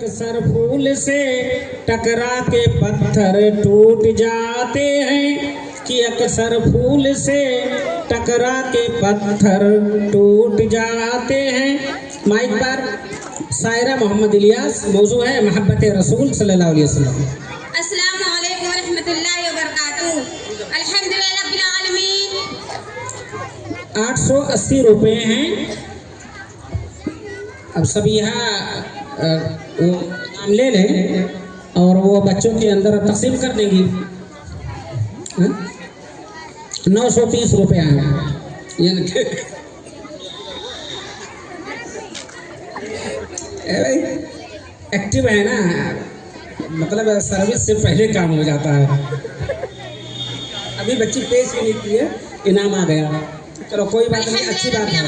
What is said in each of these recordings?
अक्सर फूल से टकरा के पत्थर टूट जाते हैं, कि अक्सर फूल से टकरा के पत्थर टूट जाते हैं। माइक पर शायरा मोहम्मद इलियास, मौजू है मोहब्बत रसूल सल्लल्लाहु अलैहि वसल्लम। अस्सलामु अलैकुम व रहमतुल्लाहि व बरकातुहू। अल्हम्दुलिल्लाह रब्बिल आलमीन। 880 रुपये हैं। अब सब यहाँ वो नाम ले लें और वो बच्चों के अंदर तकसीम कर देंगी। 930 रुपये हैं। एक्टिव है ना, मतलब सर्विस से पहले काम हो जाता है। अभी बच्ची पेश ही नहीं की है, इनाम आ गया। चलो कोई बात नहीं, अच्छी बात है।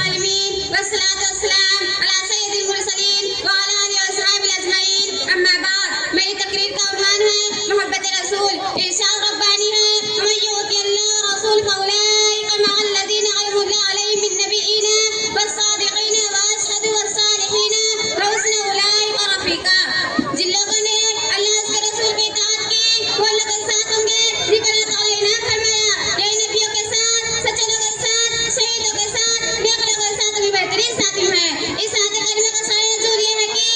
मेरी तकरीर का उन्वान है मोहब्बत रसूल। इरशाद रब्बानी है, अमय्युति अल्लाह रसूल फौलाइका मअल्लज़ीना अनअमा अलैहिम मिन नबिय्यीना वस्सादिक़ीना वअशहदु वस्सालिहीना व हुस्न उलाइका रफ़ीका। जिन लोगों ने अल्लाह के रसूल की इताअत की वो अल्लाह के साथ होंगे। जिनको अल्लाह ताला इनाम फरमाया, ये नबियों के साथ, सच्चे लोगों के साथ, शहीदों के साथ, नेक लोगों के साथ भी बेहतरीन साथी हैं। इस आयत करीमा का सारा नज़ूर ये है कि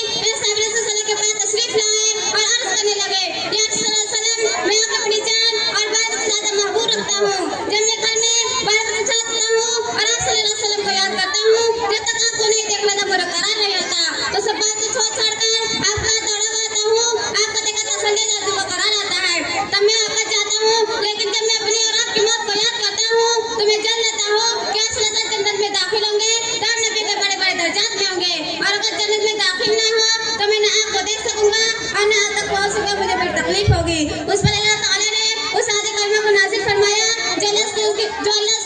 साहब रसूल के पास तशरीफ लाए और अर्ज करने लगे, या सल्लल्लाहु अलैहि वसल्लम, मैं आपको अपनी जान और बात से ज्यादा महबूब रखता हूँ। जब मैं घर में बात से चाहता हूँ और आप सल्लल्लाहु अलैहि वसल्लम को याद करता हूँ, जब तक आपको नहीं देख लेता मेरा करार नहीं होता। तो सब बात को छोड़ छाड़कर आपका दौड़ा आता हूँ, आपको देखा तो संगे नाज़ी को करार आता है। तब मैं आपका चाहता हूँ, लेकिन जब मैं अपनी और आपकी मौत को याद करता हूँ तो मैं जल लेता हूँ। क्या सल्लल्लाहु जन्नत में दाखिल होंगे तब नबी के बड़े बड़े दर्जात में होंगे, और अगर जन्नत में दाखिल ना हो तो मैं ना आपको देख सकूंगा और ना आप तक पहुंच सकूंगा, मुझे बड़ी तकलीफ होगी। उस पर अल्लाह ताला ने उस आयत करीमा को नाज़िल फरमाया, जो अल्लाह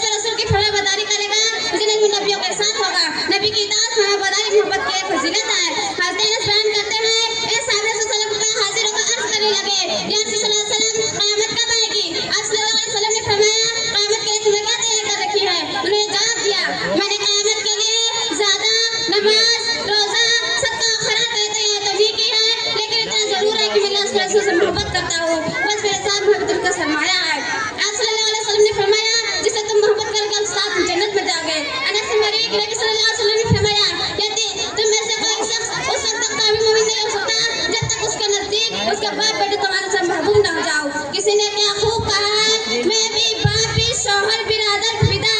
के रसूल की फरमाबरदारी करेगा उसे नबियों के साथ होगा। नबी की इताअत फरमाबरदारी मोहब्बत की एक फजीलत है। हज़रत अनस बयान करते हैं, ए साहब रसूल सल्लल्लाहु अलैहि वसल्लम हाजिर होकर अर्ज करने लगे, या रसूल सल्लल्लाहु अलैहि वसल्लम क़यामत कब आएगी? आप सल्लल्लाहु अलैहि वसल्लम ने फरमाया, क़यामत के लिए तुमने क्या तैयार कर रखी है? उन्होंने जवाब दिया, मैंने क़यामत के लिए ज़्यादा नमाज, रोज़ा, सदका और खैरात तैयार तो नहीं की है, लेकिन इतना जरूर है कि मैं अल्लाह के रसूल से मोहब्बत करता हूँ। बस मेरे साथ मोहब्बत का सरमाया है। आप सल्लल्लाहु अलैहि वसल्लम ने फरमाया, जिससे तुम मोहब्बत करके उस साथ जन्नत में जाओगे। अनस से मरी कि नबी सल्लल्लाहु अलैहि वसल्लम ने फरमाया, यदि तुम में से कोई शख्स उस वक्त तक कामिल मोमिन नहीं हो सकता जब तक उसके नजदीक उसके बाप बेटे तुम्हारे से महबूब ना हो जाओ। किसी ने क्या खूब कहा है, मैं भी बाप भी शौहर बिरादर फिदा,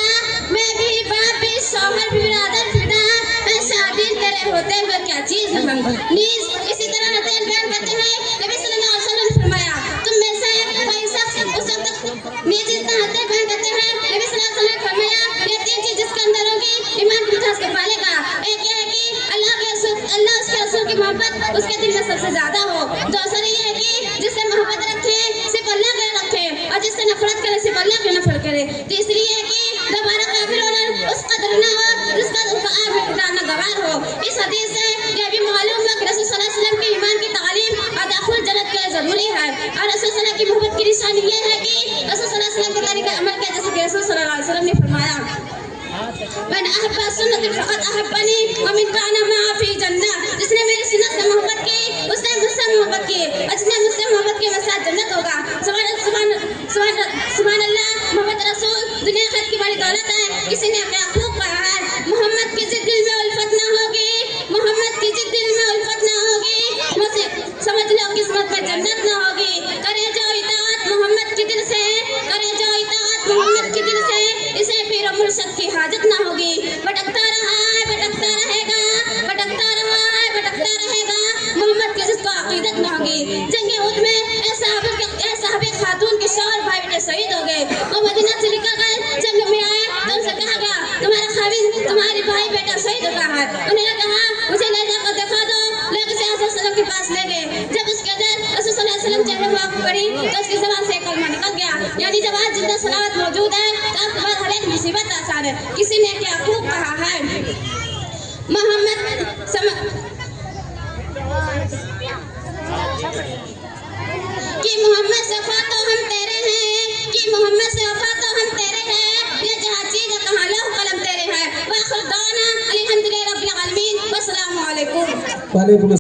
मैं भी बाप भी शौहर बिरादर फिदा, मैं शादी तेरे होते हुए क्या चीज हम नीज। इसी तरह नतीज बयान करते हैं, नबी सल्लल्लाहु अलैहि वसल्लम ने फरमाया, तुम में से कोई शख्स उस वक्त तक नीज इतना हत्या बयान करते हैं, नबी सल्लल्लाहु अलैहि वसल्लम ने फरमाया, ये तीन चीज जिसके अंदर होगी ईमान की मिठास के पालेगा। एक ये है कि अल्लाह उसके रसूल की मोहब्बत उसके दिल में सबसे ज्यादा हो। दूसरा ये है कि जिससे मोहब्बत रखे सिर्फ अल्लाह के रखे, और जिससे नफरत करे सिर्फ अल्लाह की नफरत करे। तीसरी ये है कि दोबारा काफिर होना उस कदर ना हो जिसका उसका आग में डालना गवार हो। इस हदीस से यह भी मालूम है कि रसूल सल्लल्लाहु अलैहि वसल्लम की ईमान की तालीम और दाखिल जन्नत के लिए जरूरी है। और रसूल सल्लल्लाहु अलैहि वसल्लम की मोहब्बत की निशानी ये है कि रसूल सल्लल्लाहु अलैहि वसल्लम के तरीके अमल किया, जैसे कि रसूल सल्लल्लाहु अलैहि वसल्लम ने फरमाया, मन अहब्बा सुन्नती फ़क़द अहब्बनी व मन काना मअ फी जन्नह। जिसने मेरी सुन्नत से मोहब्बत की उसने मुझसे मोहब्बत की, और जिसने मुझसे मोहब्बत की मेरे साथ जन्नत होगा। सुभान अल्लाह, मोहब्बत रसूल दुनिया खैर की बड़ी दौलत है। किसी ने क्या खूब कहा है, मोहम्मद की जिद दिल में उल्फत ना होगी, मोहम्मद की जिद दिल में उल्फत ना होगी, मुझे समझ लो किस्मत में जन्नत ना होगी। करे जो इताअत मोहम्मद के दिल से, करे जो इताअत मोहम्मद के दिल से, इसे फिर मुर्शद की हाजत ना होगी। भटकता रहा है भटकता रहेगा, भटकता रहा है भटकता रहेगा, मोहम्मद की जिसको अकीदत ना होगी। जंगे उहद में साहबे खातून के शौहर भाई बेटे शहीद हो गए। वो मदीना से निकल गए, जंग में आए तो उनसे कहा गया, तुम्हारा खाविंद तुम्हारे भाई बेटा शहीद हो गया है। उन्होंने कहा, मुझे ले जाकर दिखा दो। लोग उसे रसूल सल्लल्लाहु अलैहि वसल्लम के पास ले गए। जब उसके अंदर रसूल सल्लल्लाहु अलैहि वसल्लम चेहरे पर पड़ी तो उसकी ज़बान से कलमा निकल गया। यानी जब आज जिंदा सलामत मौजूद है तो आपके बाद हर एक मुसीबत आसान है। किसी ने क्या खूब कहा है, मोहम्मद कि मोहम्मद से वफा तो हम तेरे हैं, कि मोहम्मद से वफा तो हम तेरे हैं, ये जहाँ चीज़ है कहाँ लौह कलम तेरे हैं। वाखिर दाना अल्हम्दुलिल्लाह रब्बिल आलमीन। वस्सलामु अलैकुम।